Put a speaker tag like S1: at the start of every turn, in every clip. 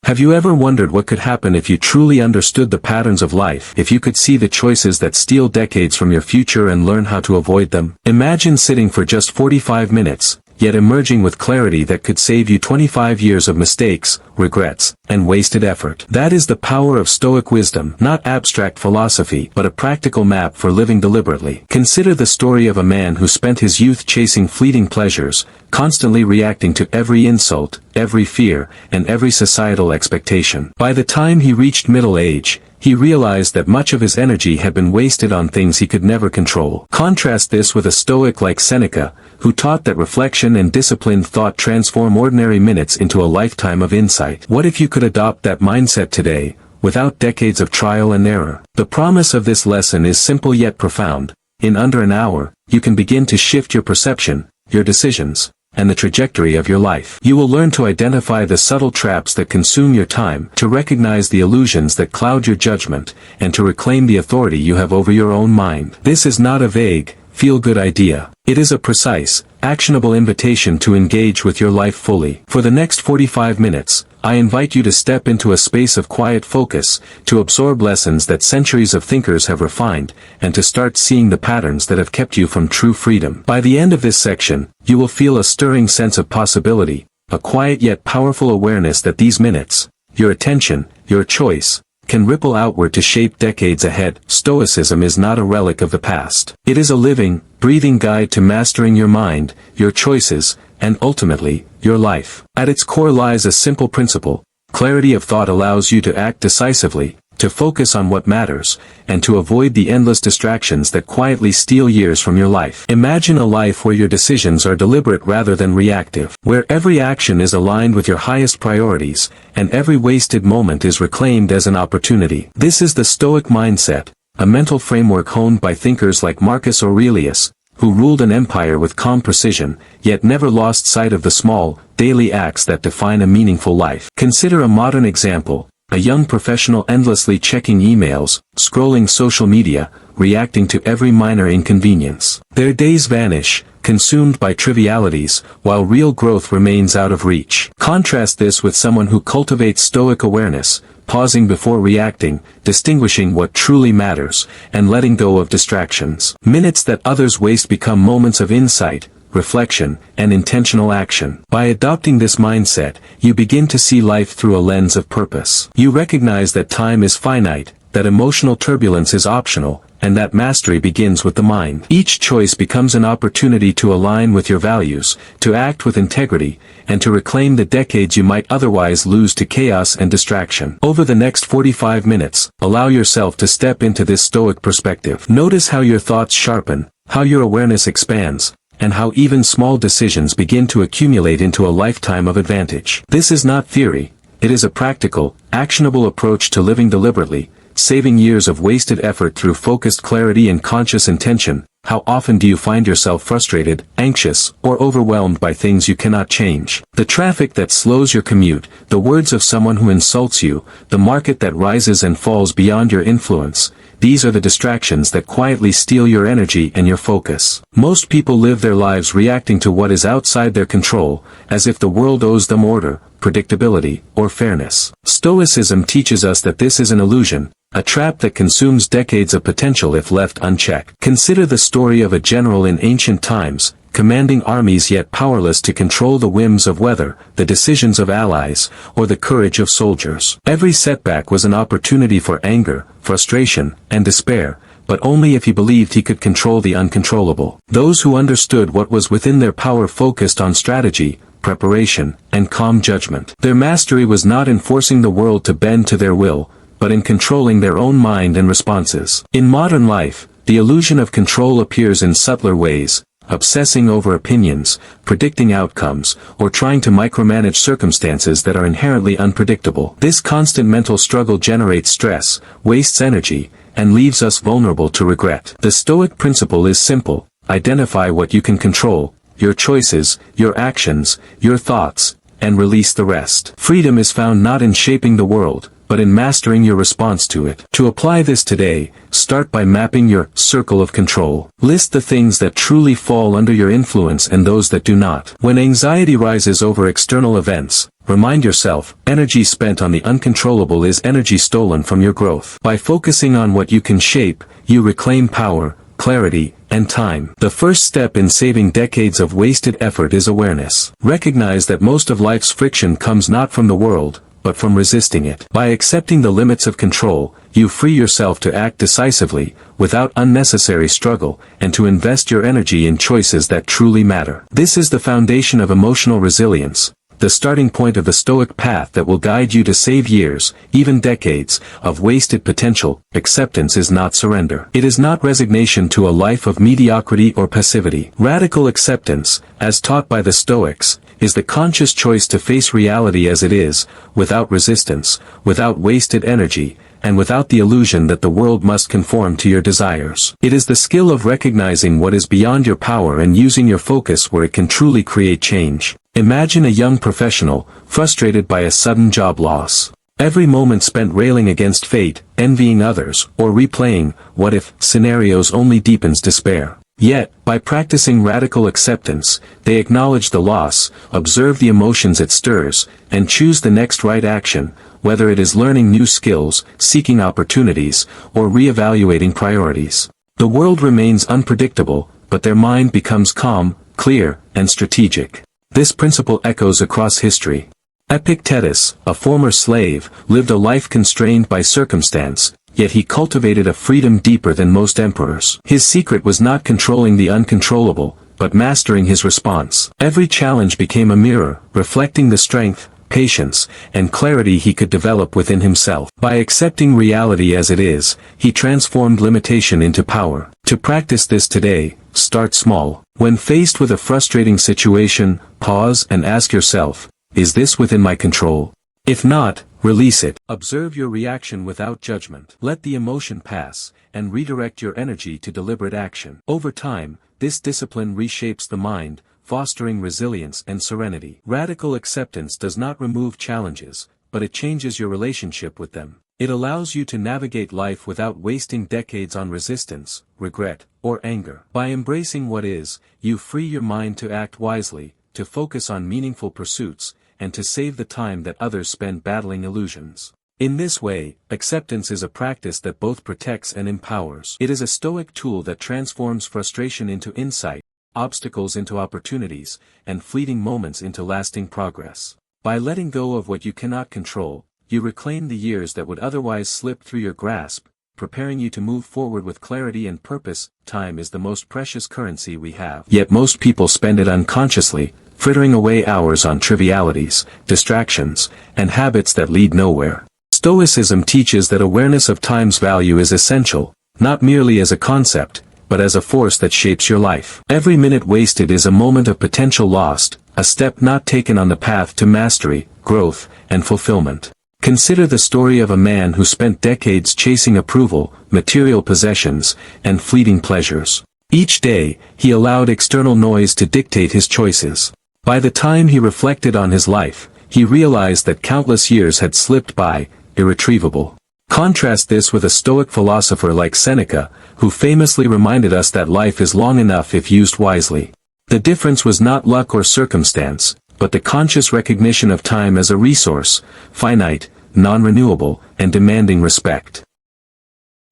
S1: Have you ever wondered what could happen if you truly understood the patterns of life, if you could see the choices that steal decades from your future and learn how to avoid them? Imagine sitting for just 45 minutes, yet emerging with clarity that could save you 25 years of mistakes, regrets, and wasted effort. That is the power of Stoic wisdom, not abstract philosophy, but a practical map for living deliberately. Consider the story of a man who spent his youth chasing fleeting pleasures, constantly reacting to every insult, every fear, and every societal expectation. By the time he reached middle age, he realized that much of his energy had been wasted on things he could never control. Contrast this with a Stoic like Seneca, who taught that reflection and disciplined thought transform ordinary minutes into a lifetime of insight. What if you could adopt that mindset today, without decades of trial and error? The promise of this lesson is simple yet profound. In under an hour, you can begin to shift your perception, your decisions, and the trajectory of your life. You will learn to identify the subtle traps that consume your time, to recognize the illusions that cloud your judgment, and to reclaim the authority you have over your own mind. This is not a vague, feel-good idea. It is a precise, actionable invitation to engage with your life fully. For the next 45 minutes, I invite you to step into a space of quiet focus, to absorb lessons that centuries of thinkers have refined, and to start seeing the patterns that have kept you from true freedom. By the end of this section, you will feel a stirring sense of possibility, a quiet yet powerful awareness that these minutes, your attention, your choice, can ripple outward to shape decades ahead. Stoicism is not a relic of the past. It is a living, breathing guide to mastering your mind, your choices, and ultimately, your life. At its core lies a simple principle: clarity of thought allows you to act decisively, to focus on what matters, and to avoid the endless distractions that quietly steal years from your life. Imagine a life where your decisions are deliberate rather than reactive, where every action is aligned with your highest priorities, and every wasted moment is reclaimed as an opportunity. This is the Stoic mindset, a mental framework honed by thinkers like Marcus Aurelius, who ruled an empire with calm precision, yet never lost sight of the small, daily acts that define a meaningful life. Consider a modern example: a young professional endlessly checking emails, scrolling social media, reacting to every minor inconvenience. Their days vanish, consumed by trivialities, while real growth remains out of reach. Contrast this with someone who cultivates Stoic awareness, pausing before reacting, distinguishing what truly matters, and letting go of distractions. Minutes that others waste become moments of insight, reflection, and intentional action. By adopting this mindset, you begin to see life through a lens of purpose. You recognize that time is finite, that emotional turbulence is optional, and that mastery begins with the mind. Each choice becomes an opportunity to align with your values, to act with integrity, and to reclaim the decades you might otherwise lose to chaos and distraction. Over the next 45 minutes, allow yourself to step into this Stoic perspective. Notice how your thoughts sharpen, how your awareness expands, and how even small decisions begin to accumulate into a lifetime of advantage. This is not theory, it is a practical, actionable approach to living deliberately, saving years of wasted effort through focused clarity and conscious intention. How often do you find yourself frustrated, anxious, or overwhelmed by things you cannot change? The traffic that slows your commute, the words of someone who insults you, the market that rises and falls beyond your influence. These are the distractions that quietly steal your energy and your focus. Most people live their lives reacting to what is outside their control, as if the world owes them order, predictability, or fairness. Stoicism teaches us that this is an illusion, a trap that consumes decades of potential if left unchecked. Consider the story of a general in ancient times, commanding armies yet powerless to control the whims of weather, the decisions of allies, or the courage of soldiers. Every setback was an opportunity for anger, frustration, and despair, but only if he believed he could control the uncontrollable. Those who understood what was within their power focused on strategy, preparation, and calm judgment. Their mastery was not in forcing the world to bend to their will, but in controlling their own mind and responses. In modern life, the illusion of control appears in subtler ways: obsessing over opinions, predicting outcomes, or trying to micromanage circumstances that are inherently unpredictable. This constant mental struggle generates stress, wastes energy, and leaves us vulnerable to regret. The Stoic principle is simple: identify what you can control, your choices, your actions, your thoughts, and release the rest. Freedom is found not in shaping the world, but in mastering your response to it. To apply this today, start by mapping your circle of control. List the things that truly fall under your influence and those that do not. When anxiety rises over external events, remind yourself, energy spent on the uncontrollable is energy stolen from your growth. By focusing on what you can shape, you reclaim power, clarity, and time. The first step in saving decades of wasted effort is awareness. Recognize that most of life's friction comes not from the world, but from resisting it. By accepting the limits of control, you free yourself to act decisively, without unnecessary struggle, and to invest your energy in choices that truly matter. This is the foundation of emotional resilience, the starting point of the Stoic path that will guide you to save years, even decades, of wasted potential. Acceptance is not surrender. It is not resignation to a life of mediocrity or passivity. Radical acceptance, as taught by the Stoics, is the conscious choice to face reality as it is, without resistance, without wasted energy, and without the illusion that the world must conform to your desires. It is the skill of recognizing what is beyond your power and using your focus where it can truly create change. Imagine a young professional, frustrated by a sudden job loss. Every moment spent railing against fate, envying others, or replaying what-if scenarios only deepens despair. Yet, by practicing radical acceptance, they acknowledge the loss, observe the emotions it stirs, and choose the next right action, whether it is learning new skills, seeking opportunities, or re-evaluating priorities. The world remains unpredictable, but their mind becomes calm, clear, and strategic. This principle echoes across history. Epictetus, a former slave, lived a life constrained by circumstance, yet he cultivated a freedom deeper than most emperors. His secret was not controlling the uncontrollable, but mastering his response. Every challenge became a mirror, reflecting the strength, patience, and clarity he could develop within himself. By accepting reality as it is, he transformed limitation into power. To practice this today, start small. When faced with a frustrating situation, pause and ask yourself, is this within my control? If not, release it. Observe your reaction without judgment. Let the emotion pass, and redirect your energy to deliberate action. Over time, this discipline reshapes the mind, fostering resilience and serenity. Radical acceptance does not remove challenges, but it changes your relationship with them. It allows you to navigate life without wasting decades on resistance, regret, or anger. By embracing what is, you free your mind to act wisely, to focus on meaningful pursuits, and to save the time that others spend battling illusions. In this way, acceptance is a practice that both protects and empowers. It is a Stoic tool that transforms frustration into insight, obstacles into opportunities, and fleeting moments into lasting progress. By letting go of what you cannot control, you reclaim the years that would otherwise slip through your grasp, preparing you to move forward with clarity and purpose. Time is the most precious currency we have. Yet most people spend it unconsciously, frittering away hours on trivialities, distractions, and habits that lead nowhere. Stoicism teaches that awareness of time's value is essential, not merely as a concept, but as a force that shapes your life. Every minute wasted is a moment of potential lost, a step not taken on the path to mastery, growth, and fulfillment. Consider the story of a man who spent decades chasing approval, material possessions, and fleeting pleasures. Each day, he allowed external noise to dictate his choices. By the time he reflected on his life, he realized that countless years had slipped by, irretrievable. Contrast this with a Stoic philosopher like Seneca, who famously reminded us that life is long enough if used wisely. The difference was not luck or circumstance, but the conscious recognition of time as a resource, finite, non-renewable, and demanding respect.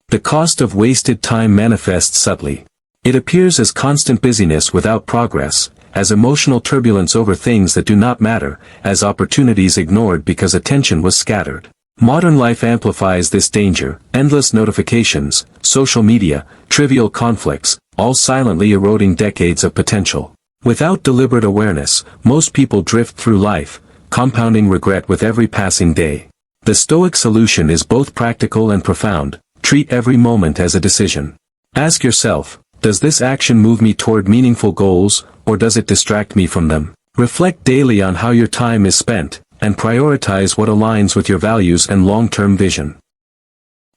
S1: The cost of wasted time manifests subtly. It appears as constant busyness without progress, as emotional turbulence over things that do not matter, as opportunities ignored because attention was scattered. Modern life amplifies this danger: endless notifications, social media, trivial conflicts, all silently eroding decades of potential. Without deliberate awareness, most people drift through life, compounding regret with every passing day. The Stoic solution is both practical and profound: treat every moment as a decision. Ask yourself, does this action move me toward meaningful goals, or does it distract me from them? Reflect daily on how your time is spent, and prioritize what aligns with your values and long-term vision.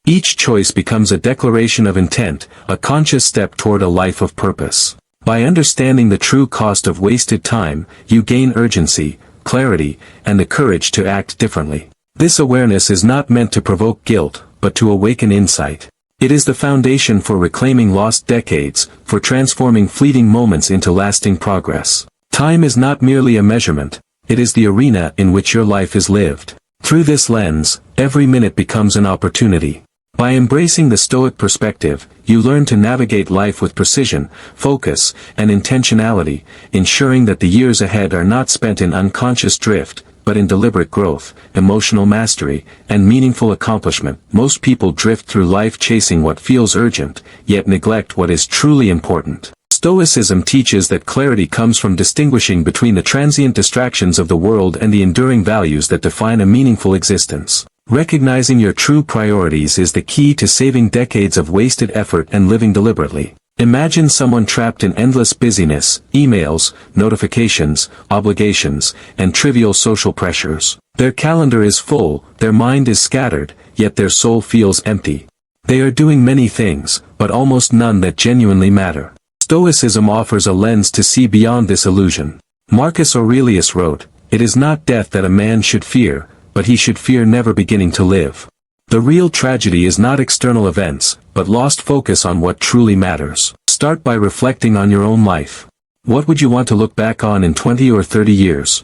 S1: Each choice becomes a declaration of intent, a conscious step toward a life of purpose. By understanding the true cost of wasted time, you gain urgency, clarity, and the courage to act differently. This awareness is not meant to provoke guilt, but to awaken insight. It is the foundation for reclaiming lost decades, for transforming fleeting moments into lasting progress. Time is not merely a measurement, it is the arena in which your life is lived. Through this lens, every minute becomes an opportunity. By embracing the Stoic perspective, you learn to navigate life with precision, focus, and intentionality, ensuring that the years ahead are not spent in unconscious drift, but in deliberate growth, emotional mastery, and meaningful accomplishment. Most people drift through life chasing what feels urgent, yet neglect what is truly important. Stoicism teaches that clarity comes from distinguishing between the transient distractions of the world and the enduring values that define a meaningful existence. Recognizing your true priorities is the key to saving decades of wasted effort and living deliberately. Imagine someone trapped in endless busyness, emails, notifications, obligations, and trivial social pressures. Their calendar is full, their mind is scattered, yet their soul feels empty. They are doing many things, but almost none that genuinely matter. Stoicism offers a lens to see beyond this illusion. Marcus Aurelius wrote, "It is not death that a man should fear, but he should fear never beginning to live." The real tragedy is not external events, but lost focus on what truly matters. Start by reflecting on your own life. What would you want to look back on in 20 or 30 years?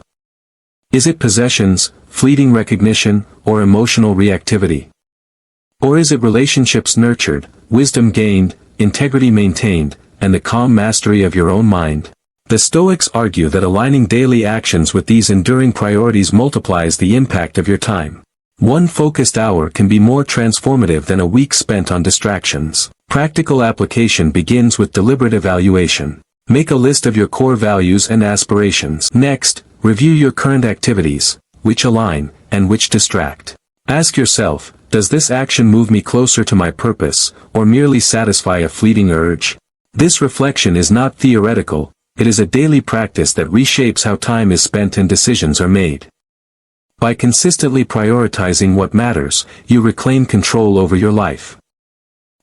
S1: Is it possessions, fleeting recognition, or emotional reactivity? Or is it relationships nurtured, wisdom gained, integrity maintained, and the calm mastery of your own mind? The Stoics argue that aligning daily actions with these enduring priorities multiplies the impact of your time. One focused hour can be more transformative than a week spent on distractions. Practical application begins with deliberate evaluation. Make a list of your core values and aspirations. Next, review your current activities, which align, and which distract. Ask yourself, does this action move me closer to my purpose, or merely satisfy a fleeting urge? This reflection is not theoretical, it is a daily practice that reshapes how time is spent and decisions are made. By consistently prioritizing what matters, you reclaim control over your life.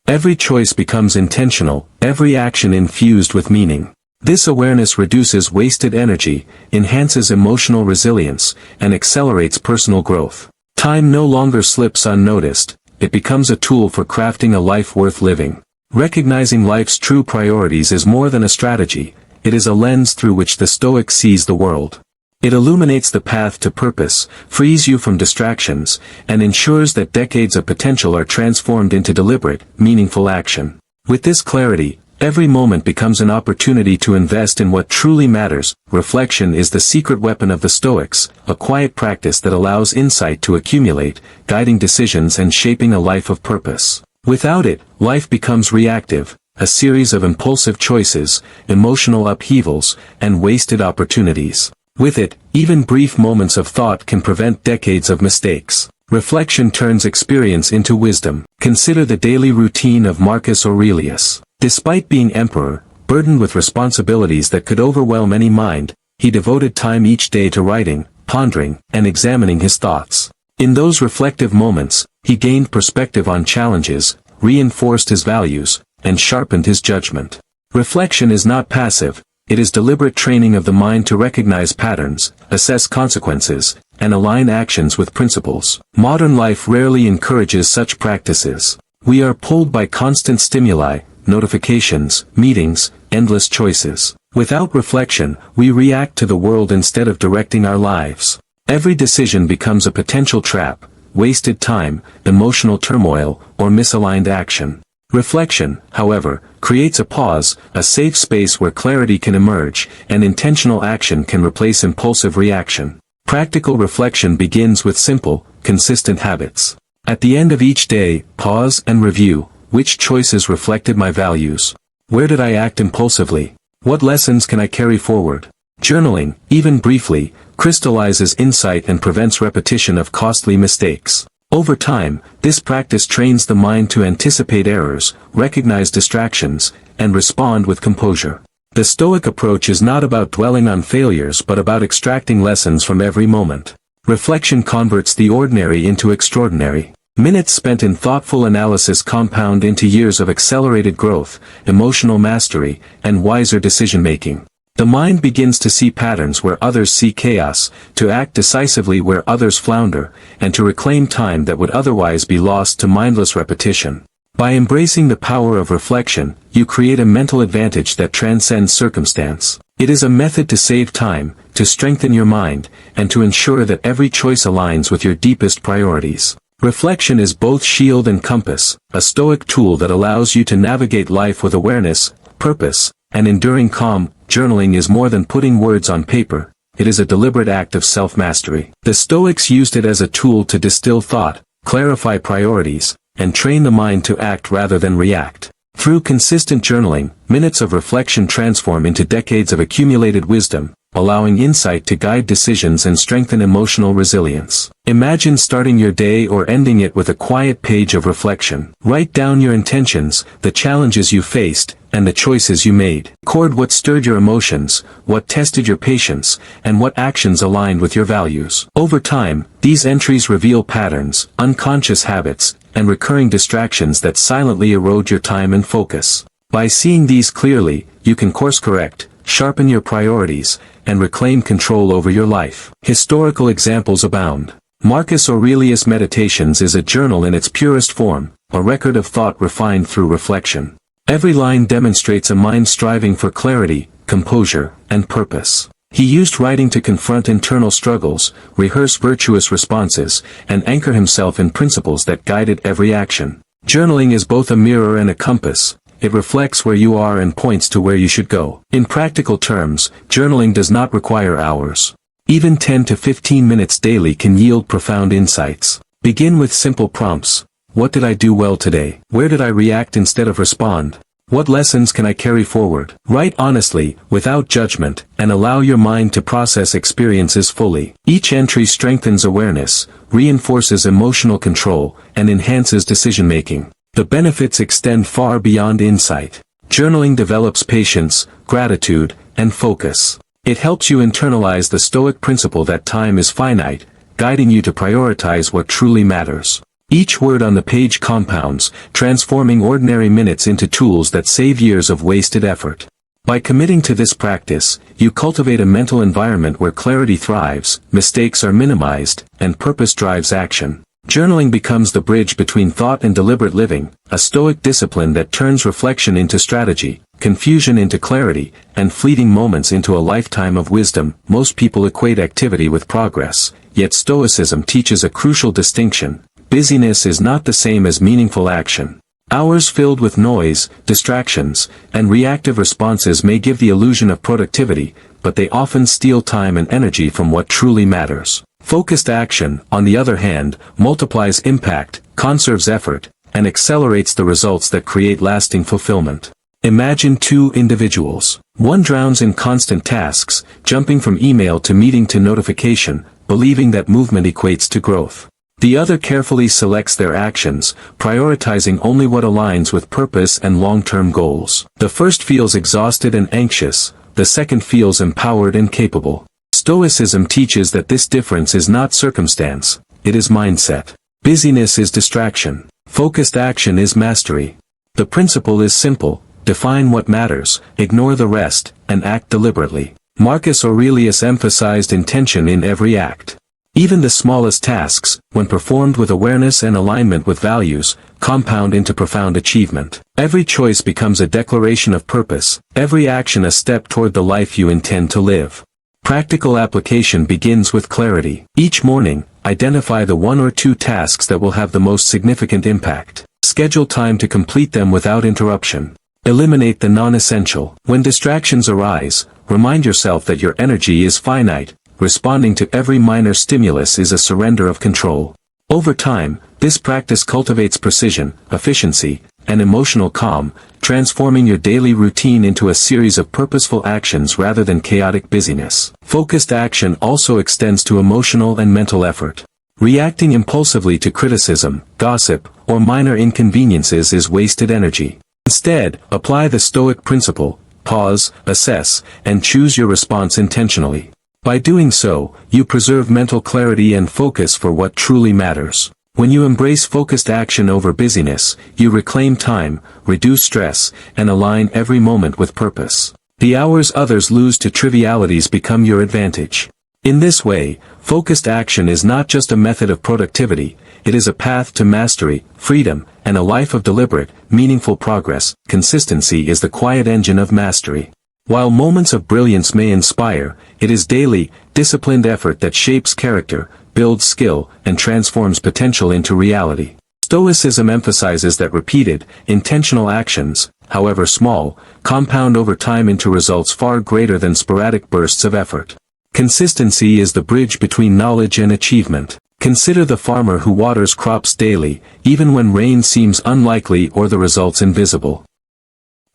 S1: Every choice becomes intentional, every action infused with meaning. This awareness reduces wasted energy, enhances emotional resilience, and accelerates personal growth. Time no longer slips unnoticed, it becomes a tool for crafting a life worth living. Recognizing life's true priorities is more than a strategy, it is a lens through which the Stoic sees the world. It illuminates the path to purpose, frees you from distractions, and ensures that decades of potential are transformed into deliberate, meaningful action. With this clarity, every moment becomes an opportunity to invest in what truly matters. Reflection is the secret weapon of the Stoics, a quiet practice that allows insight to accumulate, guiding decisions and shaping a life of purpose. Without it, life becomes reactive, a series of impulsive choices, emotional upheavals, and wasted opportunities. With it, even brief moments of thought can prevent decades of mistakes. Reflection turns experience into wisdom. Consider the daily routine of Marcus Aurelius. Despite being emperor, burdened with responsibilities that could overwhelm any mind, he devoted time each day to writing, pondering, and examining his thoughts. In those reflective moments, he gained perspective on challenges, reinforced his values, and sharpened his judgment. Reflection is not passive. It is deliberate training of the mind to recognize patterns, assess consequences, and align actions with principles. Modern life rarely encourages such practices. We are pulled by constant stimuli, notifications, meetings, endless choices. Without reflection, we react to the world instead of directing our lives. Every decision becomes a potential trap, wasted time, emotional turmoil, or misaligned action. Reflection, however, creates a pause, a safe space where clarity can emerge, and intentional action can replace impulsive reaction. Practical reflection begins with simple, consistent habits. At the end of each day, pause and review, which choices reflected my values? Where did I act impulsively? What lessons can I carry forward? Journaling, even briefly, crystallizes insight and prevents repetition of costly mistakes. Over time, this practice trains the mind to anticipate errors, recognize distractions, and respond with composure. The Stoic approach is not about dwelling on failures but about extracting lessons from every moment. Reflection converts the ordinary into extraordinary. Minutes spent in thoughtful analysis compound into years of accelerated growth, emotional mastery, and wiser decision-making. The mind begins to see patterns where others see chaos, to act decisively where others flounder, and to reclaim time that would otherwise be lost to mindless repetition. By embracing the power of reflection, you create a mental advantage that transcends circumstance. It is a method to save time, to strengthen your mind, and to ensure that every choice aligns with your deepest priorities. Reflection is both shield and compass, a Stoic tool that allows you to navigate life with awareness, purpose, and enduring calm. Journaling is more than putting words on paper, it is a deliberate act of self-mastery. The Stoics used it as a tool to distill thought, clarify priorities, and train the mind to act rather than react. Through consistent journaling, minutes of reflection transform into decades of accumulated wisdom, allowing insight to guide decisions and strengthen emotional resilience. Imagine starting your day or ending it with a quiet page of reflection. Write down your intentions, the challenges you faced, and the choices you made. Record what stirred your emotions, what tested your patience, and what actions aligned with your values. Over time, these entries reveal patterns, unconscious habits, and recurring distractions that silently erode your time and focus. By seeing these clearly, you can course-correct, sharpen your priorities, and reclaim control over your life. Historical examples abound. Marcus Aurelius' Meditations is a journal in its purest form, a record of thought refined through reflection. Every line demonstrates a mind striving for clarity, composure, and purpose. He used writing to confront internal struggles, rehearse virtuous responses, and anchor himself in principles that guided every action. Journaling is both a mirror and a compass. It reflects where you are and points to where you should go. In practical terms, journaling does not require hours. Even 10 to 15 minutes daily can yield profound insights. Begin with simple prompts. What did I do well today? Where did I react instead of respond? What lessons can I carry forward? Write honestly, without judgment, and allow your mind to process experiences fully. Each entry strengthens awareness, reinforces emotional control, and enhances decision-making. The benefits extend far beyond insight. Journaling develops patience, gratitude, and focus. It helps you internalize the Stoic principle that time is finite, guiding you to prioritize what truly matters. Each word on the page compounds, transforming ordinary minutes into tools that save years of wasted effort. By committing to this practice, you cultivate a mental environment where clarity thrives, mistakes are minimized, and purpose drives action. Journaling becomes the bridge between thought and deliberate living, a Stoic discipline that turns reflection into strategy, confusion into clarity, and fleeting moments into a lifetime of wisdom. Most people equate activity with progress, yet Stoicism teaches a crucial distinction. Busyness is not the same as meaningful action. Hours filled with noise, distractions, and reactive responses may give the illusion of productivity, but they often steal time and energy from what truly matters. Focused action, on the other hand, multiplies impact, conserves effort, and accelerates the results that create lasting fulfillment. Imagine two individuals. One drowns in constant tasks, jumping from email to meeting to notification, believing that movement equates to growth. The other carefully selects their actions, prioritizing only what aligns with purpose and long-term goals. The first feels exhausted and anxious, the second feels empowered and capable. Stoicism teaches that this difference is not circumstance, it is mindset. Busyness is distraction. Focused action is mastery. The principle is simple: define what matters, ignore the rest, and act deliberately. Marcus Aurelius emphasized intention in every act. Even the smallest tasks, when performed with awareness and alignment with values, compound into profound achievement. Every choice becomes a declaration of purpose, every action a step toward the life you intend to live. Practical application begins with clarity. Each morning, identify the one or two tasks that will have the most significant impact. Schedule time to complete them without interruption. Eliminate the non-essential. When distractions arise, remind yourself that your energy is finite. Responding to every minor stimulus is a surrender of control. Over time, this practice cultivates precision, efficiency, and emotional calm, transforming your daily routine into a series of purposeful actions rather than chaotic busyness. Focused action also extends to emotional and mental effort. Reacting impulsively to criticism, gossip, or minor inconveniences is wasted energy. Instead, apply the Stoic principle: pause, assess, and choose your response intentionally. By doing so, you preserve mental clarity and focus for what truly matters. When you embrace focused action over busyness, you reclaim time, reduce stress, and align every moment with purpose. The hours others lose to trivialities become your advantage. In this way, focused action is not just a method of productivity, it is a path to mastery, freedom, and a life of deliberate, meaningful progress. Consistency is the quiet engine of mastery. While moments of brilliance may inspire, it is daily, disciplined effort that shapes character, builds skill, and transforms potential into reality. Stoicism emphasizes that repeated, intentional actions, however small, compound over time into results far greater than sporadic bursts of effort. Consistency is the bridge between knowledge and achievement. Consider the farmer who waters crops daily, even when rain seems unlikely or the results invisible.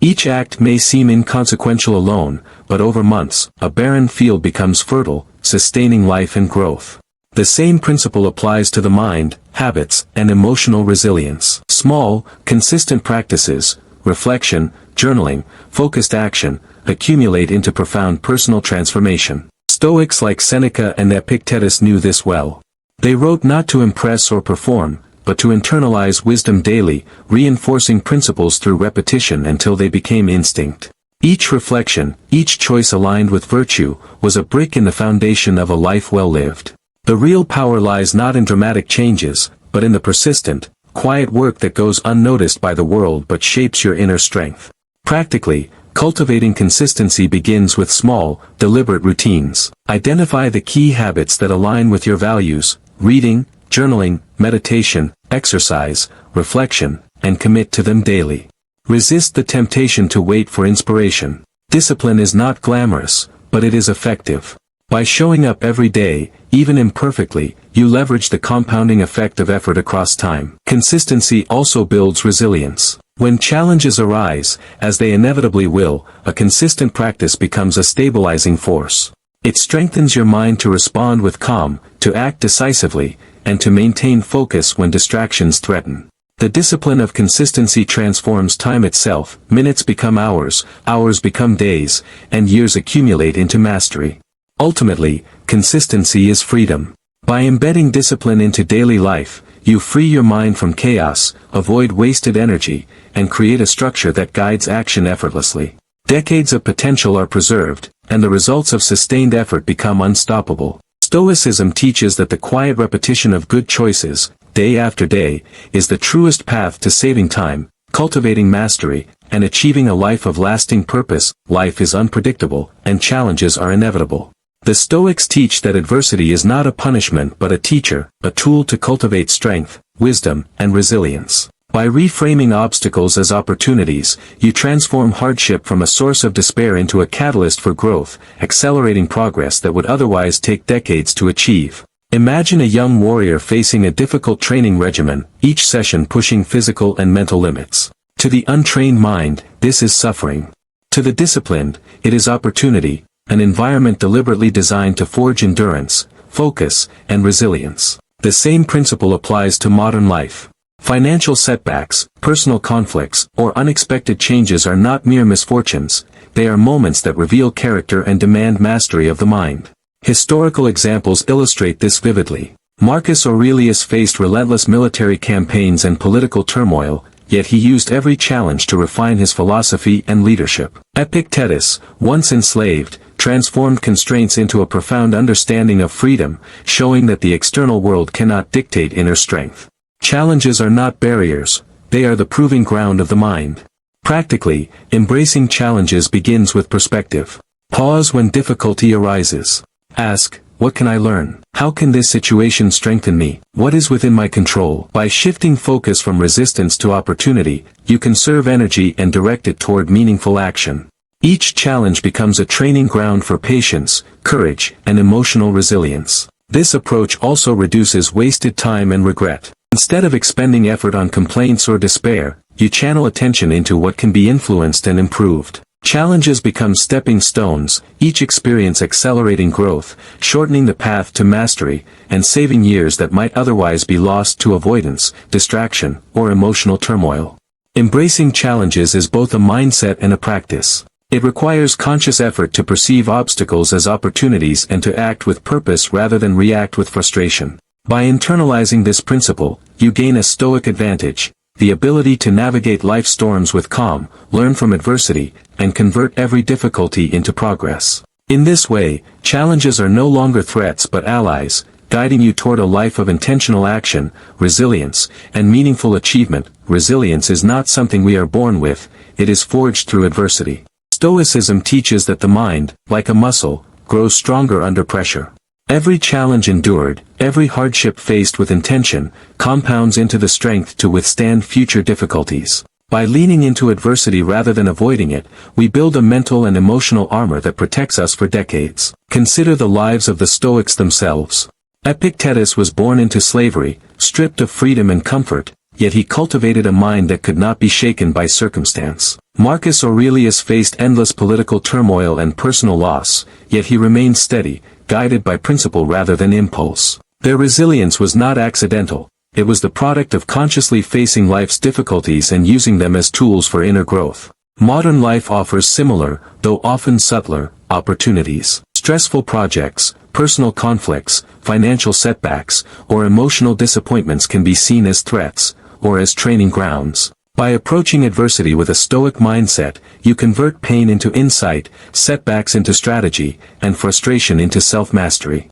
S1: Each act may seem inconsequential alone, but over months, a barren field becomes fertile, sustaining life and growth. The same principle applies to the mind, habits, and emotional resilience. Small, consistent practices, reflection, journaling, focused action, accumulate into profound personal transformation. Stoics like Seneca and Epictetus knew this well. They wrote not to impress or perform, but to internalize wisdom daily, reinforcing principles through repetition until they became instinct. Each reflection, each choice aligned with virtue, was a brick in the foundation of a life well lived. The real power lies not in dramatic changes, but in the persistent, quiet work that goes unnoticed by the world but shapes your inner strength. Practically, cultivating consistency begins with small, deliberate routines. Identify the key habits that align with your values: reading, journaling, meditation, exercise, reflection, and commit to them daily. Resist the temptation to wait for inspiration. Discipline is not glamorous, but it is effective. By showing up every day, even imperfectly, you leverage the compounding effect of effort across time. Consistency also builds resilience. When challenges arise, as they inevitably will, a consistent practice becomes a stabilizing force. It strengthens your mind to respond with calm, to act decisively, and to maintain focus when distractions threaten. The discipline of consistency transforms time itself. Minutes become hours, hours become days, and years accumulate into mastery. Ultimately, consistency is freedom. By embedding discipline into daily life, you free your mind from chaos, avoid wasted energy, and create a structure that guides action effortlessly. Decades of potential are preserved, and the results of sustained effort become unstoppable. Stoicism teaches that the quiet repetition of good choices, day after day, is the truest path to saving time, cultivating mastery, and achieving a life of lasting purpose. Life is unpredictable, and challenges are inevitable. The Stoics teach that adversity is not a punishment but a teacher, a tool to cultivate strength, wisdom, and resilience. By reframing obstacles as opportunities, you transform hardship from a source of despair into a catalyst for growth, accelerating progress that would otherwise take decades to achieve. Imagine a young warrior facing a difficult training regimen, each session pushing physical and mental limits. To the untrained mind, this is suffering. To the disciplined, it is opportunity, an environment deliberately designed to forge endurance, focus, and resilience. The same principle applies to modern life. Financial setbacks, personal conflicts, or unexpected changes are not mere misfortunes, they are moments that reveal character and demand mastery of the mind. Historical examples illustrate this vividly. Marcus Aurelius faced relentless military campaigns and political turmoil, yet he used every challenge to refine his philosophy and leadership. Epictetus, once enslaved, transformed constraints into a profound understanding of freedom, showing that the external world cannot dictate inner strength. Challenges are not barriers, they are the proving ground of the mind. Practically, embracing challenges begins with perspective. Pause when difficulty arises. Ask, what can I learn? How can this situation strengthen me? What is within my control? By shifting focus from resistance to opportunity, you conserve energy and direct it toward meaningful action. Each challenge becomes a training ground for patience, courage, and emotional resilience. This approach also reduces wasted time and regret. Instead of expending effort on complaints or despair, you channel attention into what can be influenced and improved. Challenges become stepping stones, each experience accelerating growth, shortening the path to mastery, and saving years that might otherwise be lost to avoidance, distraction, or emotional turmoil. Embracing challenges is both a mindset and a practice. It requires conscious effort to perceive obstacles as opportunities and to act with purpose rather than react with frustration. By internalizing this principle, you gain a stoic advantage. the ability to navigate life's storms with calm, learn from adversity, and convert every difficulty into progress. In this way, challenges are no longer threats but allies, guiding you toward a life of intentional action, resilience, and meaningful achievement. Resilience is not something we are born with, it is forged through adversity. Stoicism teaches that the mind, like a muscle, grows stronger under pressure. Every challenge endured, every hardship faced with intention, compounds into the strength to withstand future difficulties. By leaning into adversity rather than avoiding it, we build a mental and emotional armor that protects us for decades. Consider the lives of the Stoics themselves. Epictetus was born into slavery, stripped of freedom and comfort, yet he cultivated a mind that could not be shaken by circumstance. Marcus Aurelius faced endless political turmoil and personal loss, yet he remained steady, guided by principle rather than impulse. Their resilience was not accidental, it was the product of consciously facing life's difficulties and using them as tools for inner growth. Modern life offers similar, though often subtler, opportunities. Stressful projects, personal conflicts, financial setbacks, or emotional disappointments can be seen as threats, or as training grounds. By approaching adversity with a Stoic mindset, you convert pain into insight, setbacks into strategy, and frustration into self-mastery.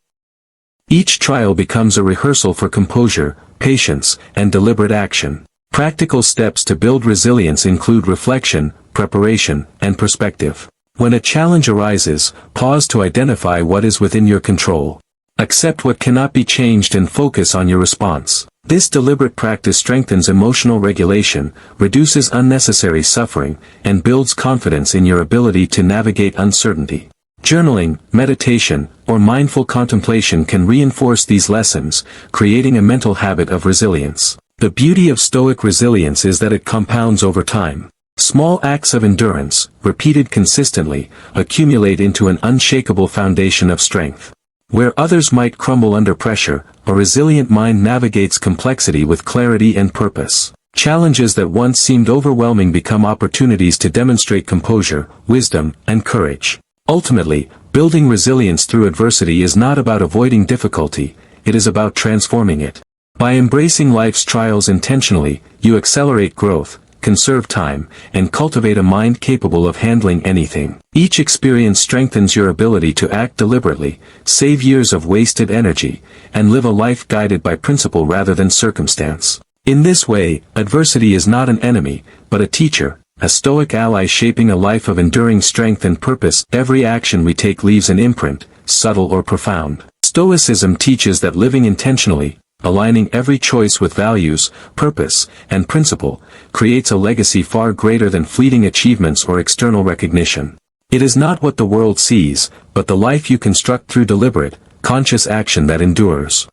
S1: Each trial becomes a rehearsal for composure, patience, and deliberate action. Practical steps to build resilience include reflection, preparation, and perspective. When a challenge arises, pause to identify what is within your control. Accept what cannot be changed and focus on your response. This deliberate practice strengthens emotional regulation, reduces unnecessary suffering, and builds confidence in your ability to navigate uncertainty. Journaling, meditation, or mindful contemplation can reinforce these lessons, creating a mental habit of resilience. The beauty of Stoic resilience is that it compounds over time. Small acts of endurance, repeated consistently, accumulate into an unshakable foundation of strength. Where others might crumble under pressure, a resilient mind navigates complexity with clarity and purpose. Challenges that once seemed overwhelming become opportunities to demonstrate composure, wisdom, and courage. Ultimately, building resilience through adversity is not about avoiding difficulty, it is about transforming it. By embracing life's trials intentionally, you accelerate growth, conserve time, and cultivate a mind capable of handling anything. Each experience strengthens your ability to act deliberately, save years of wasted energy, and live a life guided by principle rather than circumstance. In this way, adversity is not an enemy, but a teacher, a Stoic ally shaping a life of enduring strength and purpose. Every action we take leaves an imprint, subtle or profound. Stoicism teaches that living intentionally, aligning every choice with values, purpose, and principle, creates a legacy far greater than fleeting achievements or external recognition. It is not what the world sees, but the life you construct through deliberate, conscious action that endures.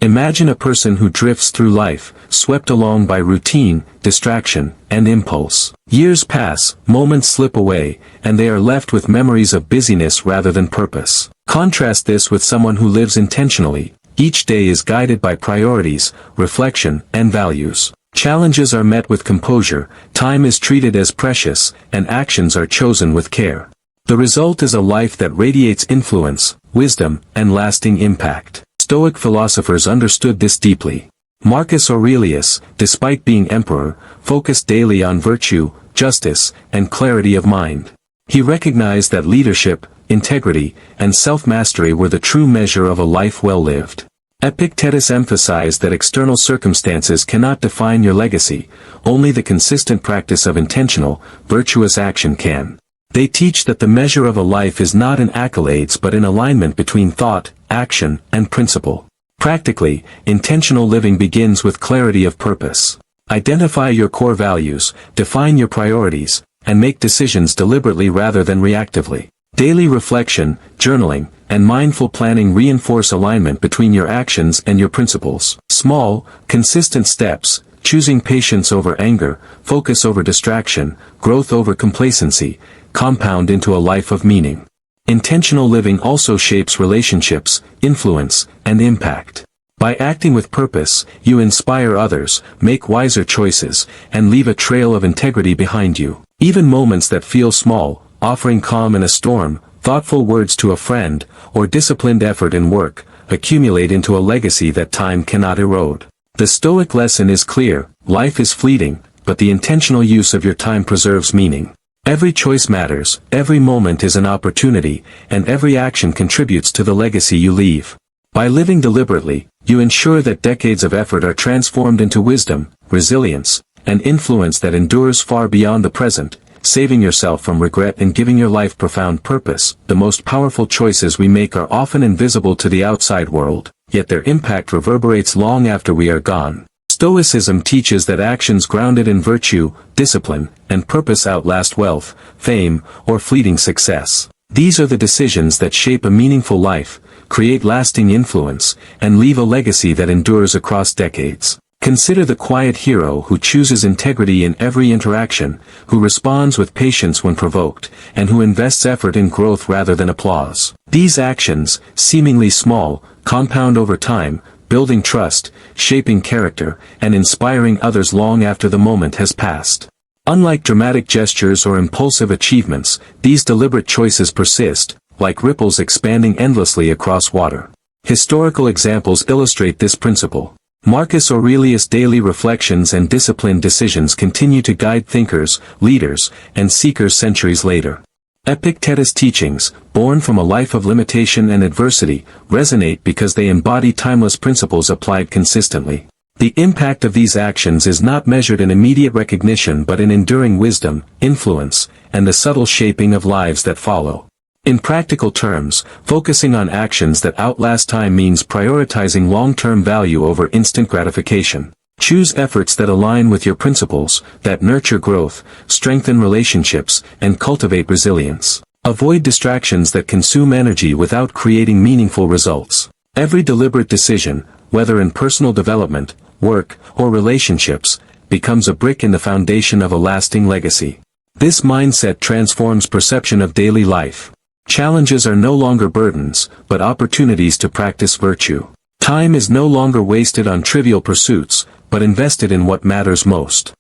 S1: Imagine a person who drifts through life, swept along by routine, distraction, and impulse. Years pass, moments slip away, and they are left with memories of busyness rather than purpose. Contrast this with someone who lives intentionally. Each day is guided by priorities, reflection, and values. Challenges are met with composure, time is treated as precious, and actions are chosen with care. The result is a life that radiates influence, wisdom, and lasting impact. Stoic philosophers understood this deeply. Marcus Aurelius, despite being emperor, focused daily on virtue, justice, and clarity of mind. He recognized that leadership, integrity, and self-mastery were the true measure of a life well lived. Epictetus emphasized that external circumstances cannot define your legacy, only the consistent practice of intentional, virtuous action can. They teach that the measure of a life is not in accolades but in alignment between thought, action, and principle. Practically, intentional living begins with clarity of purpose. Identify your core values, define your priorities, and make decisions deliberately rather than reactively. Daily reflection, journaling, and mindful planning reinforce alignment between your actions and your principles. Small, consistent steps, choosing patience over anger, focus over distraction, growth over complacency, compound into a life of meaning. Intentional living also shapes relationships, influence, and impact. By acting with purpose, you inspire others, make wiser choices, and leave a trail of integrity behind you. Even moments that feel small, offering calm in a storm, thoughtful words to a friend, or disciplined effort in work, accumulate into a legacy that time cannot erode. The Stoic lesson is clear: life is fleeting, but the intentional use of your time preserves meaning. Every choice matters, every moment is an opportunity, and every action contributes to the legacy you leave. By living deliberately, you ensure that decades of effort are transformed into wisdom, resilience, and influence that endures far beyond the present, saving yourself from regret and giving your life profound purpose. The most powerful choices we make are often invisible to the outside world, yet their impact reverberates long after we are gone. Stoicism teaches that actions grounded in virtue, discipline, and purpose outlast wealth, fame, or fleeting success. These are the decisions that shape a meaningful life, create lasting influence, and leave a legacy that endures across decades. Consider the quiet hero who chooses integrity in every interaction, who responds with patience when provoked, and who invests effort in growth rather than applause. These actions, seemingly small, compound over time, building trust, shaping character, and inspiring others long after the moment has passed. Unlike dramatic gestures or impulsive achievements, these deliberate choices persist, like ripples expanding endlessly across water. Historical examples illustrate this principle. Marcus Aurelius' daily reflections and disciplined decisions continue to guide thinkers, leaders, and seekers centuries later. Epictetus' teachings, born from a life of limitation and adversity, resonate because they embody timeless principles applied consistently. The impact of these actions is not measured in immediate recognition but in enduring wisdom, influence, and the subtle shaping of lives that follow. In practical terms, focusing on actions that outlast time means prioritizing long-term value over instant gratification. Choose efforts that align with your principles, that nurture growth, strengthen relationships, and cultivate resilience. Avoid distractions that consume energy without creating meaningful results. Every deliberate decision, whether in personal development, work, or relationships, becomes a brick in the foundation of a lasting legacy. This mindset transforms perception of daily life. Challenges are no longer burdens, but opportunities to practice virtue. Time is no longer wasted on trivial pursuits, but invested in what matters most.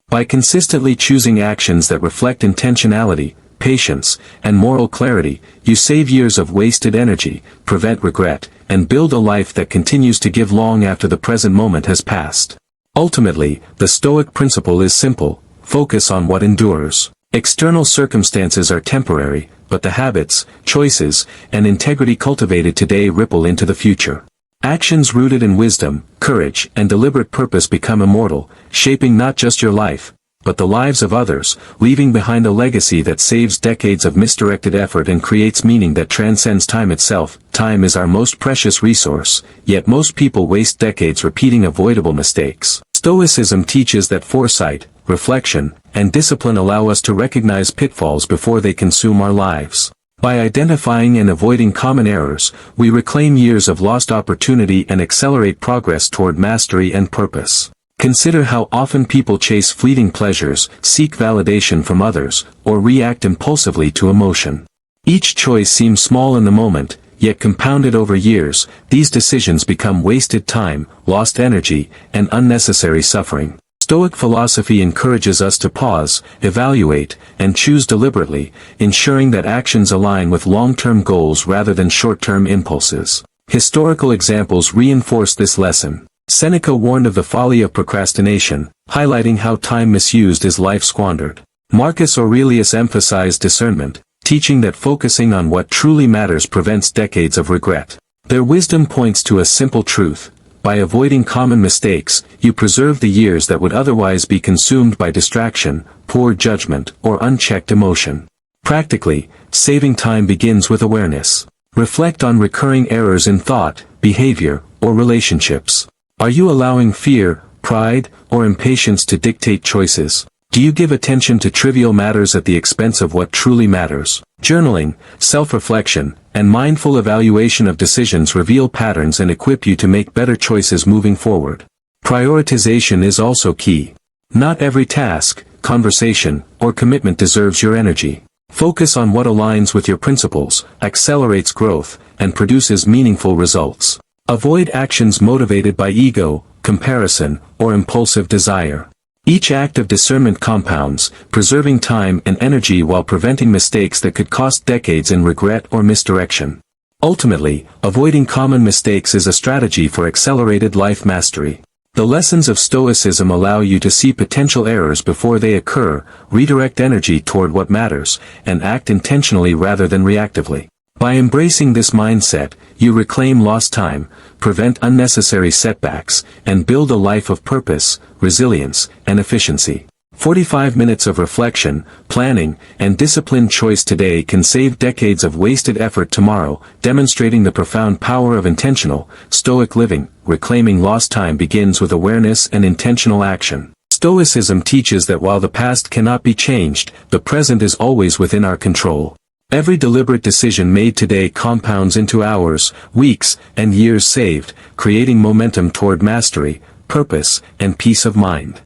S1: By consistently choosing actions that reflect intentionality, patience, and moral clarity, you save years of wasted energy, prevent regret, and build a life that continues to give long after the present moment has passed. Ultimately, the Stoic principle is simple: focus on what endures. External circumstances are temporary, but the habits, choices, and integrity cultivated today ripple into the future. Actions rooted in wisdom, courage, and deliberate purpose become immortal, shaping not just your life, but the lives of others, leaving behind a legacy that saves decades of misdirected effort and creates meaning that transcends time itself. Time is our most precious resource, yet most people waste decades repeating avoidable mistakes. Stoicism teaches that foresight, reflection, and discipline allow us to recognize pitfalls before they consume our lives. By identifying and avoiding common errors, we reclaim years of lost opportunity and accelerate progress toward mastery and purpose. Consider how often people chase fleeting pleasures, seek validation from others, or react impulsively to emotion. Each choice seems small in the moment, yet compounded over years, these decisions become wasted time, lost energy, and unnecessary suffering. Stoic philosophy encourages us to pause, evaluate, and choose deliberately, ensuring that actions align with long-term goals rather than short-term impulses. Historical examples reinforce this lesson. Seneca warned of the folly of procrastination, highlighting how time misused is life squandered. Marcus Aurelius emphasized discernment, teaching that focusing on what truly matters prevents decades of regret. Their wisdom points to a simple truth: by avoiding common mistakes, you preserve the years that would otherwise be consumed by distraction, poor judgment, or unchecked emotion. Practically, saving time begins with awareness. Reflect on recurring errors in thought, behavior, or relationships. Are you allowing fear, pride, or impatience to dictate choices? Do you give attention to trivial matters at the expense of what truly matters? Journaling, self-reflection, and mindful evaluation of decisions reveal patterns and equip you to make better choices moving forward. Prioritization is also key. Not every task, conversation, or commitment deserves your energy. Focus on what aligns with your principles, accelerates growth, and produces meaningful results. Avoid actions motivated by ego, comparison, or impulsive desire. Each act of discernment compounds, preserving time and energy while preventing mistakes that could cost decades in regret or misdirection. Ultimately, avoiding common mistakes is a strategy for accelerated life mastery. The lessons of Stoicism allow you to see potential errors before they occur, redirect energy toward what matters, and act intentionally rather than reactively. By embracing this mindset, you reclaim lost time, prevent unnecessary setbacks, and build a life of purpose, resilience, and efficiency. 45 minutes of reflection, planning, and disciplined choice today can save decades of wasted effort tomorrow, demonstrating the profound power of intentional, Stoic living. Reclaiming lost time begins with awareness and intentional action. Stoicism teaches that while the past cannot be changed, the present is always within our control. Every deliberate decision made today compounds into hours, weeks, and years saved, creating momentum toward mastery, purpose, and peace of mind.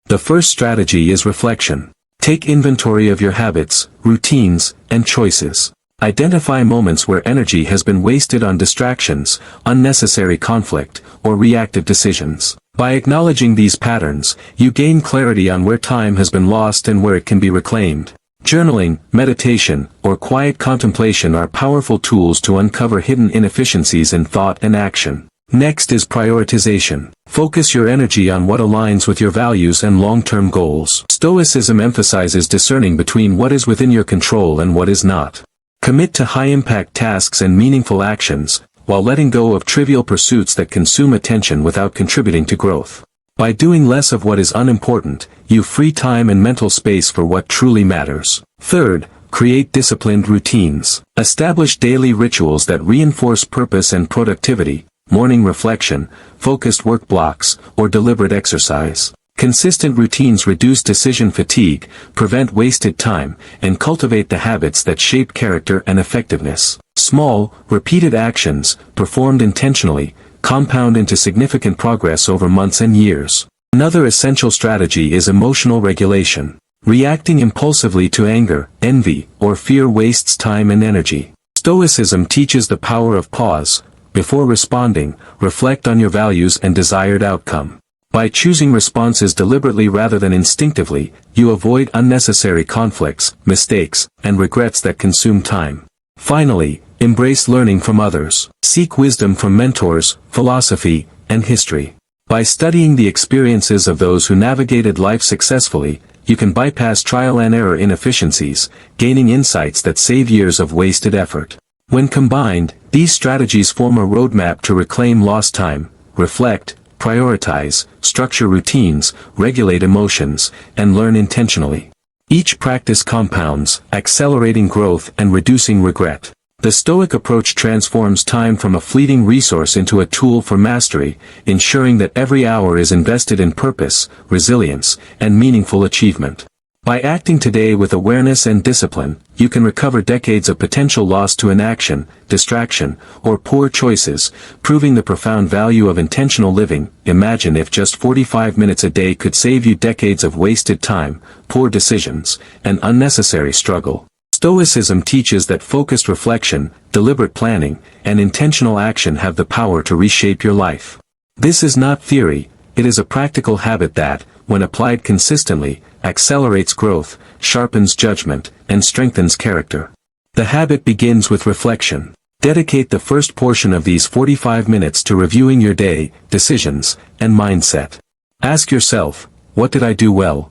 S1: The first strategy is reflection. Take inventory of your habits, routines, and choices. Identify moments where energy has been wasted on distractions, unnecessary conflict, or reactive decisions. By acknowledging these patterns, you gain clarity on where time has been lost and where it can be reclaimed. Journaling, meditation, or quiet contemplation are powerful tools to uncover hidden inefficiencies in thought and action. Next is prioritization. Focus your energy on what aligns with your values and long-term goals. Stoicism emphasizes discerning between what is within your control and what is not. Commit to high-impact tasks and meaningful actions, while letting go of trivial pursuits that consume attention without contributing to growth. By doing less of what is unimportant, you free time and mental space for what truly matters. Third, create disciplined routines. Establish daily rituals that reinforce purpose and productivity. Morning reflection, focused work blocks, or deliberate exercise. Consistent routines reduce decision fatigue, prevent wasted time, and cultivate the habits that shape character and effectiveness. Small, repeated actions, performed intentionally, compound into significant progress over months and years. Another essential strategy is emotional regulation. Reacting impulsively to anger, envy, or fear wastes time and energy. Stoicism teaches the power of pause. Before responding, reflect on your values and desired outcome. By choosing responses deliberately rather than instinctively, you avoid unnecessary conflicts, mistakes, and regrets that consume time. Finally, embrace learning from others. Seek wisdom from mentors, philosophy, and history. By studying the experiences of those who navigated life successfully, you can bypass trial and error inefficiencies, gaining insights that save years of wasted effort. When combined, these strategies form a roadmap to reclaim lost time, reflect, prioritize, structure routines, regulate emotions, and learn intentionally. Each practice compounds, accelerating growth and reducing regret. The Stoic approach transforms time from a fleeting resource into a tool for mastery, ensuring that every hour is invested in purpose, resilience, and meaningful achievement. By acting today with awareness and discipline, you can recover decades of potential lost to inaction, distraction, or poor choices, proving the profound value of intentional living. Imagine if just 45 minutes a day could save you decades of wasted time, poor decisions, and unnecessary struggle. Stoicism teaches that focused reflection, deliberate planning, and intentional action have the power to reshape your life. This is not theory, it is a practical habit that, when applied consistently, accelerates growth, sharpens judgment, and strengthens character. The habit begins with reflection. Dedicate the first portion of these 45 minutes to reviewing your day, decisions, and mindset. Ask yourself, what did I do well?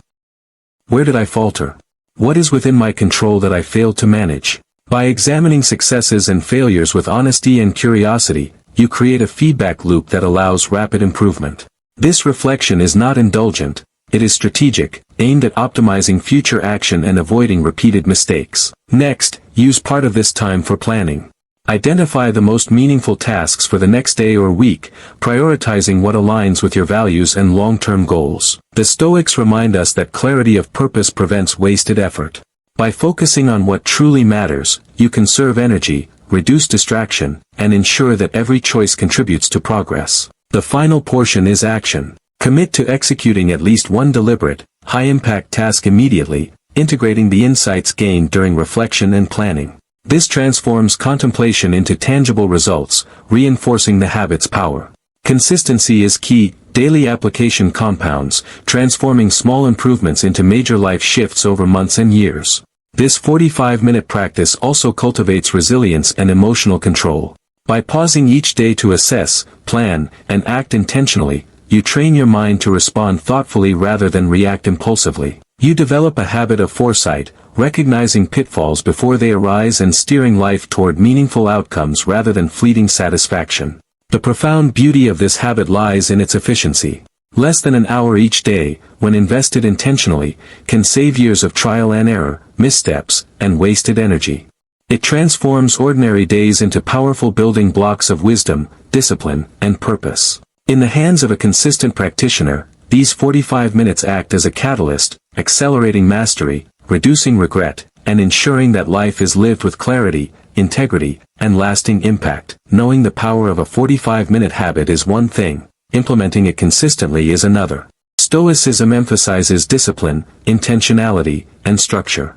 S1: Where did I falter? What is within my control that I failed to manage? By examining successes and failures with honesty and curiosity, you create a feedback loop that allows rapid improvement. This reflection is not indulgent, it is strategic, aimed at optimizing future action and avoiding repeated mistakes. Next, use part of this time for planning. Identify the most meaningful tasks for the next day or week, prioritizing what aligns with your values and long-term goals. The Stoics remind us that clarity of purpose prevents wasted effort. By focusing on what truly matters, you conserve energy, reduce distraction, and ensure that every choice contributes to progress. The final portion is action. Commit to executing at least one deliberate, high-impact task immediately, integrating the insights gained during reflection and planning. This transforms contemplation into tangible results, reinforcing the habit's power. Consistency is key, daily application compounds, transforming small improvements into major life shifts over months and years. This 45-minute practice also cultivates resilience and emotional control. By pausing each day to assess, plan, and act intentionally, you train your mind to respond thoughtfully rather than react impulsively. You develop a habit of foresight, recognizing pitfalls before they arise and steering life toward meaningful outcomes rather than fleeting satisfaction. The profound beauty of this habit lies in its efficiency. Less than an hour each day, when invested intentionally, can save years of trial and error, missteps, and wasted energy. It transforms ordinary days into powerful building blocks of wisdom, discipline, and purpose. In the hands of a consistent practitioner, these 45 minutes act as a catalyst, accelerating mastery, reducing regret, and ensuring that life is lived with clarity, integrity, and lasting impact. Knowing the power of a 45-minute habit is one thing, implementing it consistently is another. Stoicism emphasizes discipline, intentionality, and structure.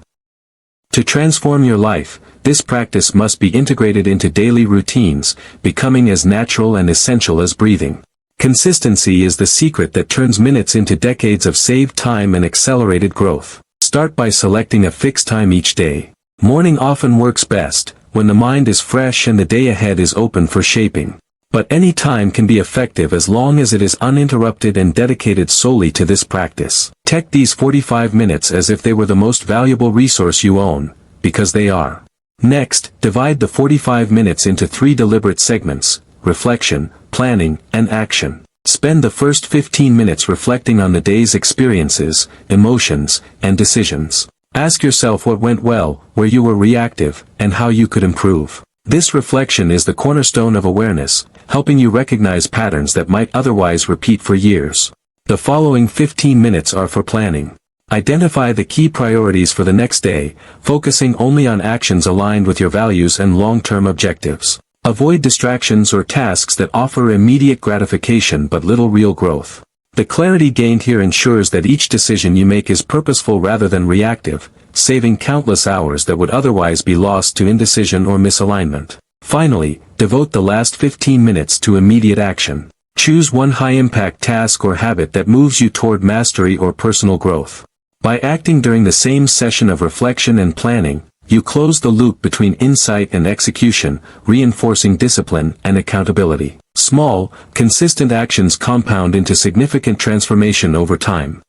S1: To transform your life, this practice must be integrated into daily routines, becoming as natural and essential as breathing. Consistency is the secret that turns minutes into decades of saved time and accelerated growth. Start by selecting a fixed time each day. Morning often works best, when the mind is fresh and the day ahead is open for shaping. But any time can be effective as long as it is uninterrupted and dedicated solely to this practice. Take these 45 minutes as if they were the most valuable resource you own, because they are. Next, divide the 45 minutes into 3 deliberate segments: reflection, planning, and action. Spend the first 15 minutes reflecting on the day's experiences, emotions, and decisions. Ask yourself what went well, where you were reactive, and how you could improve. This reflection is the cornerstone of awareness, helping you recognize patterns that might otherwise repeat for years. The following 15 minutes are for planning. Identify the key priorities for the next day, focusing only on actions aligned with your values and long-term objectives. Avoid distractions or tasks that offer immediate gratification but little real growth. The clarity gained here ensures that each decision you make is purposeful rather than reactive, saving countless hours that would otherwise be lost to indecision or misalignment. Finally, devote the last 15 minutes to immediate action. Choose one high-impact task or habit that moves you toward mastery or personal growth. By acting during the same session of reflection and planning, you close the loop between insight and execution, reinforcing discipline and accountability. Small, consistent actions compound into significant transformation over time.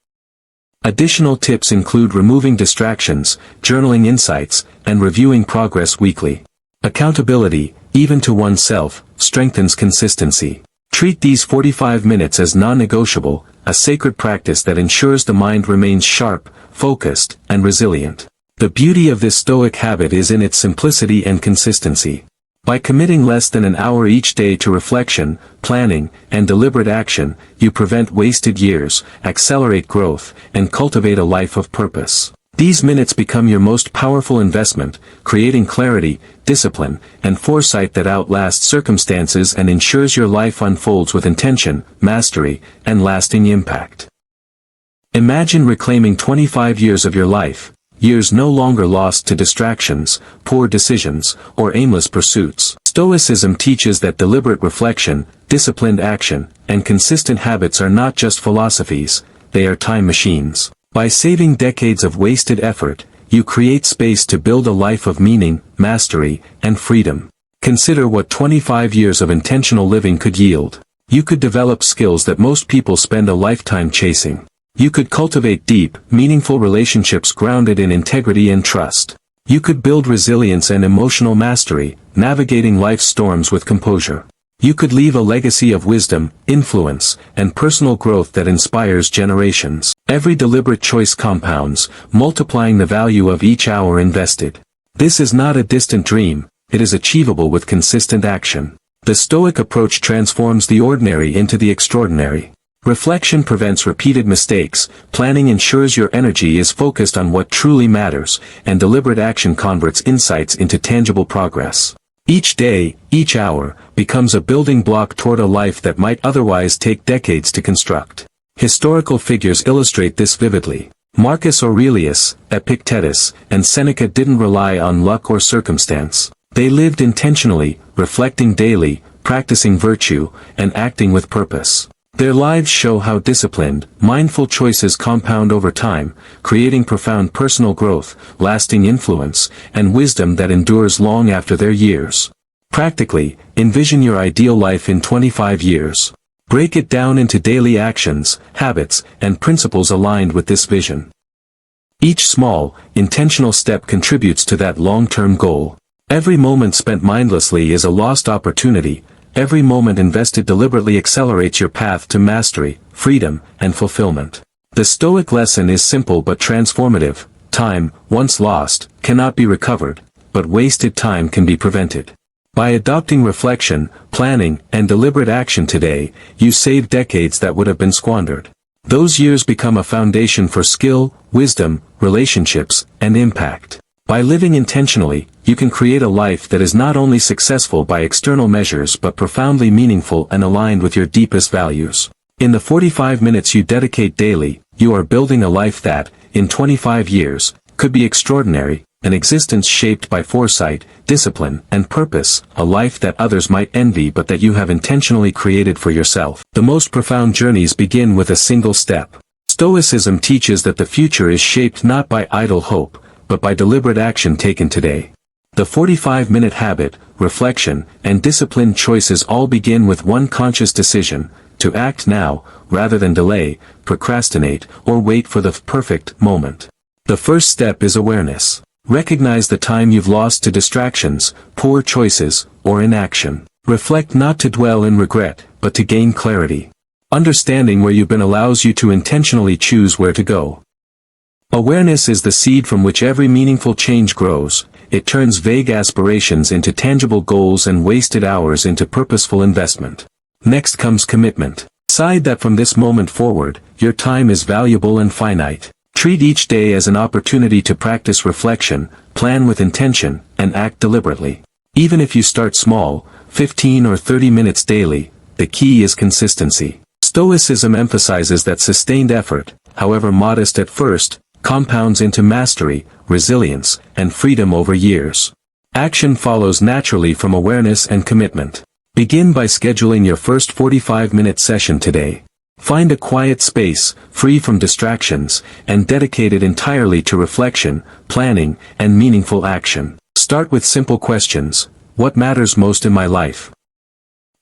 S1: Additional tips include removing distractions, journaling insights, and reviewing progress weekly. Accountability, even to oneself, strengthens consistency. Treat these 45 minutes as non-negotiable, a sacred practice that ensures the mind remains sharp, focused, and resilient. The beauty of this Stoic habit is in its simplicity and consistency. By committing less than an hour each day to reflection, planning, and deliberate action, you prevent wasted years, accelerate growth, and cultivate a life of purpose. These minutes become your most powerful investment, creating clarity, discipline, and foresight that outlasts circumstances and ensures your life unfolds with intention, mastery, and lasting impact. Imagine reclaiming 25 years of your life, years no longer lost to distractions, poor decisions, or aimless pursuits. Stoicism teaches that deliberate reflection, disciplined action, and consistent habits are not just philosophies, they are time machines. By saving decades of wasted effort, you create space to build a life of meaning, mastery, and freedom. Consider what 25 years of intentional living could yield. You could develop skills that most people spend a lifetime chasing. You could cultivate deep, meaningful relationships grounded in integrity and trust. You could build resilience and emotional mastery, navigating life's storms with composure. You could leave a legacy of wisdom, influence, and personal growth that inspires generations. Every deliberate choice compounds, multiplying the value of each hour invested. This is not a distant dream, it is achievable with consistent action. The Stoic approach transforms the ordinary into the extraordinary. Reflection prevents repeated mistakes, planning ensures your energy is focused on what truly matters, and deliberate action converts insights into tangible progress. Each day, each hour, becomes a building block toward a life that might otherwise take decades to construct. Historical figures illustrate this vividly. Marcus Aurelius, Epictetus, and Seneca didn't rely on luck or circumstance. They lived intentionally, reflecting daily, practicing virtue, and acting with purpose. Their lives show how disciplined, mindful choices compound over time, creating profound personal growth, lasting influence, and wisdom that endures long after their years. Practically, envision your ideal life in 25 years. Break it down into daily actions, habits, and principles aligned with this vision. Each small, intentional step contributes to that long-term goal. Every moment spent mindlessly is a lost opportunity. Every moment invested deliberately accelerates your path to mastery, freedom, and fulfillment. The Stoic lesson is simple but transformative. Time, once lost, cannot be recovered, but wasted time can be prevented. By adopting reflection, planning, and deliberate action today, you save decades that would have been squandered. Those years become a foundation for skill, wisdom, relationships, and impact. By living intentionally, you can create a life that is not only successful by external measures but profoundly meaningful and aligned with your deepest values. In the 45 minutes you dedicate daily, you are building a life that, in 25 years, could be extraordinary, an existence shaped by foresight, discipline, and purpose, a life that others might envy but that you have intentionally created for yourself. The most profound journeys begin with a single step. Stoicism teaches that the future is shaped not by idle hope, but by deliberate action taken today. The 45-minute habit, reflection, and disciplined choices all begin with one conscious decision, to act now, rather than delay, procrastinate, or wait for the perfect moment. The first step is awareness. Recognize the time you've lost to distractions, poor choices, or inaction. Reflect not to dwell in regret, but to gain clarity. Understanding where you've been allows you to intentionally choose where to go. Awareness is the seed from which every meaningful change grows. It turns vague aspirations into tangible goals and wasted hours into purposeful investment. Next comes commitment. Decide that from this moment forward, your time is valuable and finite. Treat each day as an opportunity to practice reflection, plan with intention, and act deliberately. Even if you start small, 15 or 30 minutes daily, the key is consistency. Stoicism emphasizes that sustained effort, however modest at first, compounds into mastery, resilience, and freedom over years. Action follows naturally from awareness and commitment. Begin by scheduling your first 45-minute session today. Find a quiet space, free from distractions, and dedicated entirely to reflection, planning, and meaningful action. Start with simple questions. What matters most in my life?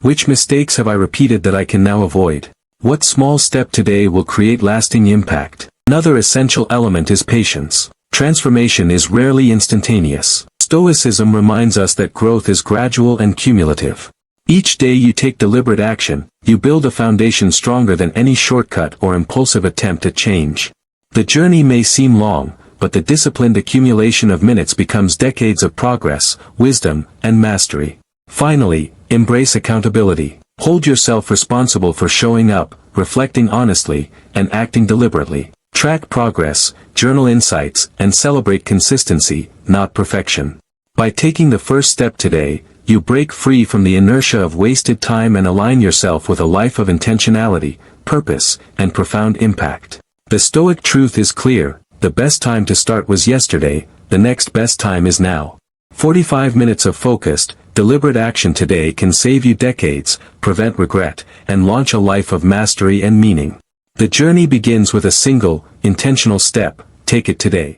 S1: Which mistakes have I repeated that I can now avoid? What small step today will create lasting impact? Another essential element is patience. Transformation is rarely instantaneous. Stoicism reminds us that growth is gradual and cumulative. Each day you take deliberate action, you build a foundation stronger than any shortcut or impulsive attempt at change. The journey may seem long, but the disciplined accumulation of minutes becomes decades of progress, wisdom, and mastery. Finally, embrace accountability. Hold yourself responsible for showing up, reflecting honestly, and acting deliberately. Track progress, journal insights, and celebrate consistency, not perfection. By taking the first step today, you break free from the inertia of wasted time and align yourself with a life of intentionality, purpose, and profound impact. The Stoic truth is clear: the best time to start was yesterday, the next best time is now. 45 minutes of focused, deliberate action today can save you decades, prevent regret, and launch a life of mastery and meaning. The journey begins with a single, intentional step. Take it today.